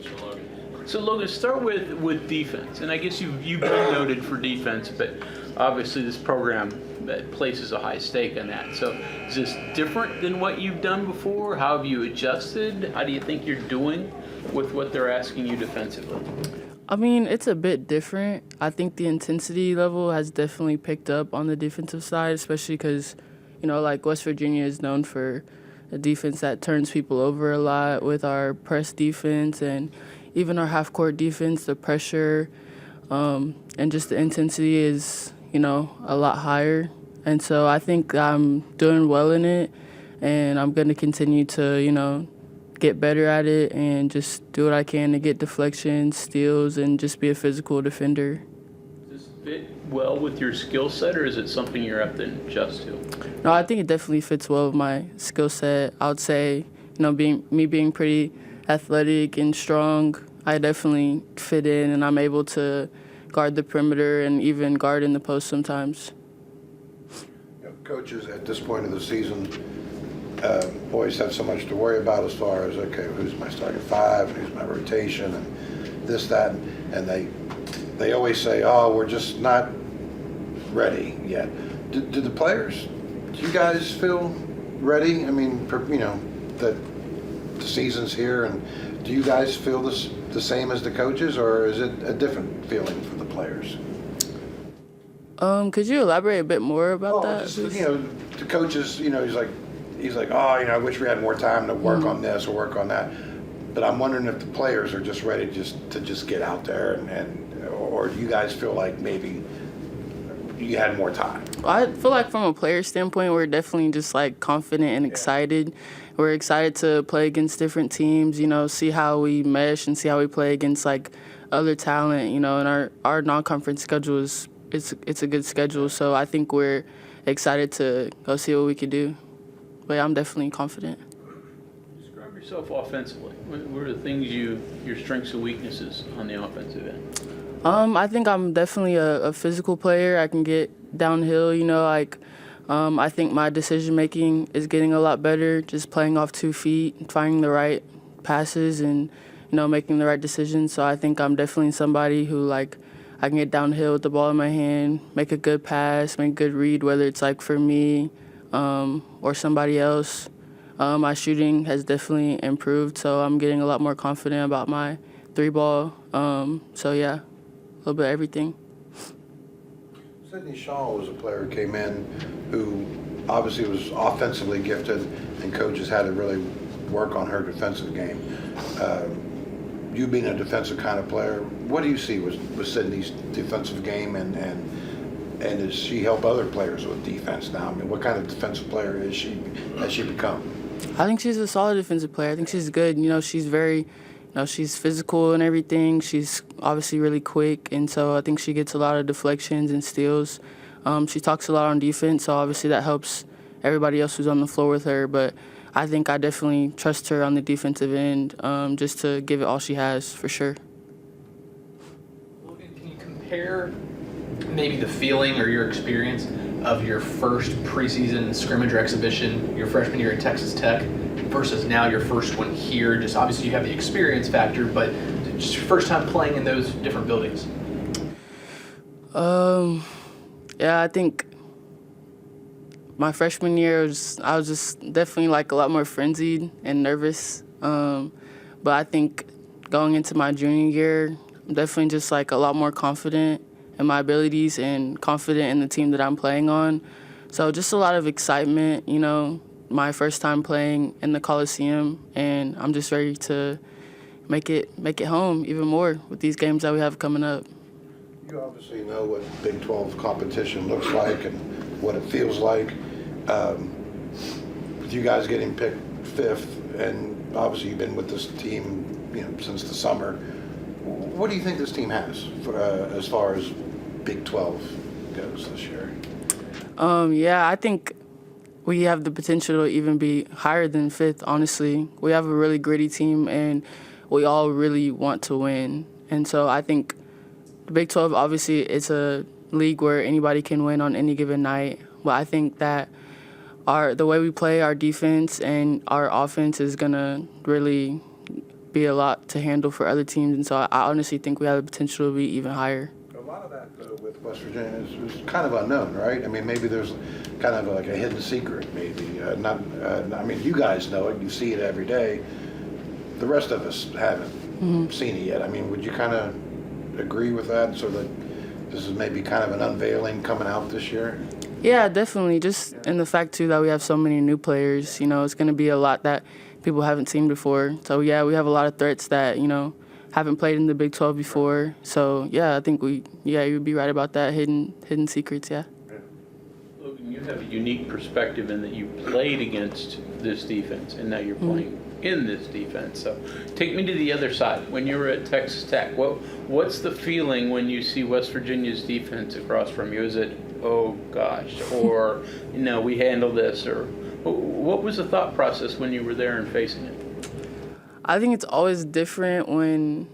Mr. Logan. So Logan, start with defense, and I guess you've been noted for defense, but obviously this program that places a high stake on that. So is this different than what you've done before? How have you adjusted? How do you think you're doing with what they're asking you defensively? I mean, it's a bit different. I think the intensity level has definitely picked up on the defensive side, especially because, like West Virginia is known for a defense that turns people over a lot with our press defense and even our half-court defense, the pressure and just the intensity is, a lot higher. And so I think I'm doing well in it, and I'm going to continue to, get better at it and just do what I can to get deflections, steals, and just be a physical defender. Does this fit well with your skill set, or is it something you're up to adjust to? No, I think it definitely fits well with my skill set. I would say, being pretty athletic and strong, I definitely fit in, and I'm able to guard the perimeter and even guard in the post sometimes. Coaches at this point of the season always have so much to worry about as far as, okay, who's my starting five, who's my rotation, and this, that, and they always say, oh, we're just not ready yet. Do the players, do you guys feel ready? I mean, that the season's here, and do you guys feel the same as the coaches, or is it a different feeling for the players? Could you elaborate a bit more about that? Just, the coaches, he's like, oh, I wish we had more time to work on this or work on that. But I'm wondering if the players are just ready to just get out there, or do you guys feel like maybe you had more time? I feel like from a player standpoint, we're definitely just like confident and excited. We're excited to play against different teams, see how we mesh and see how we play against like other talent, and our non-conference schedule it's a good schedule. So I think we're excited to go see what we can do. But yeah, I'm definitely confident. Describe yourself offensively. What are the things your strengths and weaknesses on the offensive end? I think I'm definitely a physical player. I can get downhill, I think my decision-making is getting a lot better, just playing off 2 feet, finding the right passes and, making the right decisions. So I think I'm definitely somebody who, I can get downhill with the ball in my hand, make a good pass, make a good read, whether it's, for me or somebody else. My shooting has definitely improved, so I'm getting a lot more confident about my 3-ball. So, yeah, a little bit of everything. Sydney Shaw was a player who came in who obviously was offensively gifted, and coaches had to really work on her defensive game. You being a defensive kind of player, what do you see with Sydney's defensive game, and does she help other players with defense now? I mean, what kind of defensive player has she become? I think she's a solid defensive player. I think she's good. She's very, she's physical and everything. She's obviously really quick, and so I think she gets a lot of deflections and steals. She talks a lot on defense, so obviously that helps everybody else who's on the floor with her. But I think I definitely trust her on the defensive end, just to give it all she has, for sure. Logan, can you compare maybe the feeling or your experience of your first preseason scrimmage or exhibition, your freshman year at Texas Tech, versus now your first one here? Just obviously you have the experience factor, but just your first time playing in those different buildings. Yeah, I think my freshman year I was just definitely a lot more frenzied and nervous. But I think going into my junior year, I'm definitely just a lot more confident in my abilities and confident in the team that I'm playing on. So just a lot of excitement, my first time playing in the Coliseum, and I'm just ready to make it home even more with these games that we have coming up. You obviously know what Big 12 competition looks like and what it feels like. With you guys getting picked 5th, and obviously you've been with this team, since the summer. What do you think this team has as far as Big 12 goes this year? Yeah, I think we have the potential to even be higher than 5th, honestly. We have a really gritty team, and we all really want to win. And so I think the Big 12, obviously, it's a league where anybody can win on any given night. But I think that the way we play, our defense and our offense is going to really be a lot to handle for other teams, and so I honestly think we have the potential to be even higher. A lot of that, though, with West Virginia is kind of unknown, right? I mean, maybe there's kind of like a hidden secret, maybe. I mean, you guys know it. You see it every day. The rest of us haven't seen it yet. I mean, would you kind of agree with that, so that this is maybe kind of an unveiling coming out this year? Yeah, definitely. Just in the fact, too, that we have so many new players, it's going to be a lot that people haven't seen before. So, yeah, we have a lot of threats that, haven't played in the Big 12 before. So, yeah, I think you'd be right about that, hidden secrets, yeah. Logan, you have a unique perspective in that you played against this defense, and now you're playing in this defense. So take me to the other side. When you were at Texas Tech, what's the feeling when you see West Virginia's defense across from you? Is it, oh gosh, or we handle this, or what was the thought process when you were there and facing it? I think it's always different when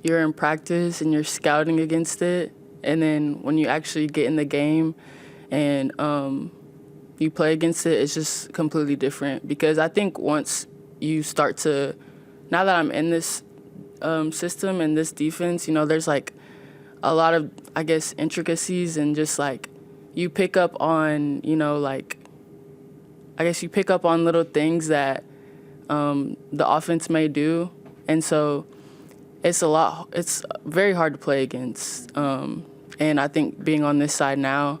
you're in practice and you're scouting against it, and then when you actually get in the game and you play against it, it's just completely different. Because I think once you start to, now that I'm in this system and this defense, there's like a lot of, I guess, intricacies, and just like you pick up on, you pick up on little things that the offense may do. And so it's very hard to play against. And I think being on this side now,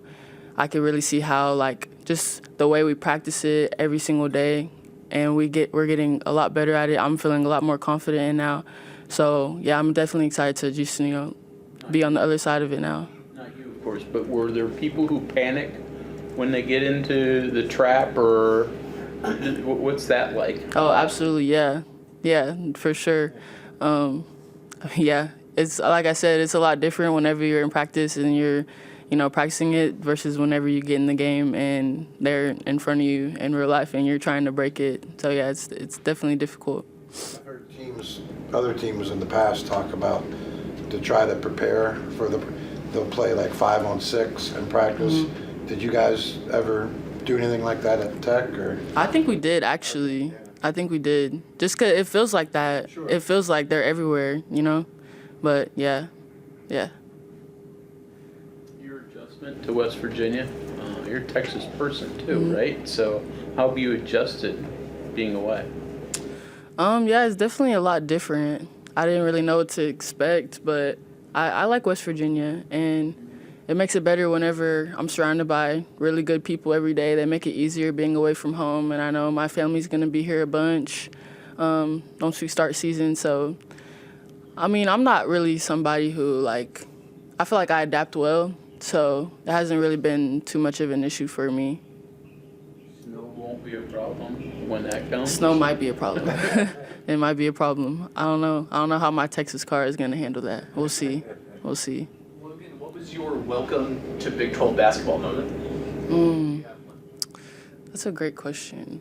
I can really see how, like, just the way we practice it every single day, and we're getting a lot better at it. I'm feeling a lot more confident in now. So, yeah, I'm definitely excited to just, be on the other side of it now. Not you, of course, but were there people who panic when they get into the trap, or what's that like? Oh, absolutely, yeah. Yeah, for sure. Yeah, it's like I said, it's a lot different whenever you're in practice and you're, practicing it versus whenever you get in the game and they're in front of you in real life and you're trying to break it. So, yeah, it's definitely difficult. I've heard other teams in the past talk about to try to prepare for they'll play like 5-on-6 in practice. Did you guys ever do anything like that at Tech? Or? I think we did, actually. I think we did. Just because it feels like that. Sure. It feels like they're everywhere, But, yeah. Your adjustment to West Virginia, you're a Texas person too, right? So how have you adjusted being away? Yeah, it's definitely a lot different. I didn't really know what to expect, but I like West Virginia, and it makes it better whenever I'm surrounded by really good people every day. They make it easier being away from home, and I know my family's going to be here a bunch once we start season. So, I mean, I'm not really somebody who, I feel like I adapt well, so it hasn't really been too much of an issue for me. Snow won't be a problem when that comes? Snow might be a problem. It might be a problem. I don't know. I don't know how my Texas car is going to handle that. We'll see. Logan, what was your welcome to Big 12 basketball moment? That's a great question.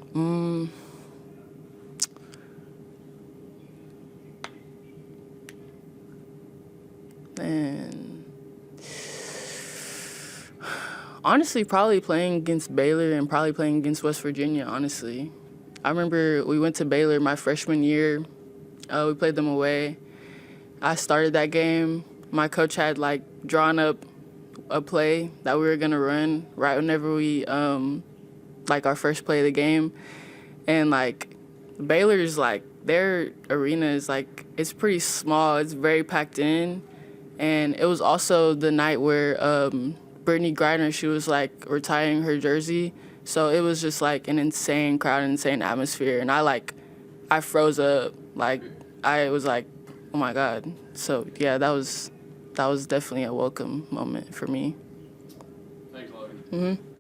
And honestly, probably playing against Baylor and probably playing against West Virginia, honestly. I remember we went to Baylor my freshman year. We played them away. I started that game. My coach had, drawn up a play that we were going to run right whenever we, our first play of the game. And, Baylor's, their arena is, it's pretty small. It's very packed in. And it was also the night where Brittany Griner, she was, retiring her jersey. So it was just, an insane crowd, insane atmosphere. And I froze up. I was oh, my God. So, yeah, that was definitely a welcome moment for me. Thanks, Logan. Mm-hmm.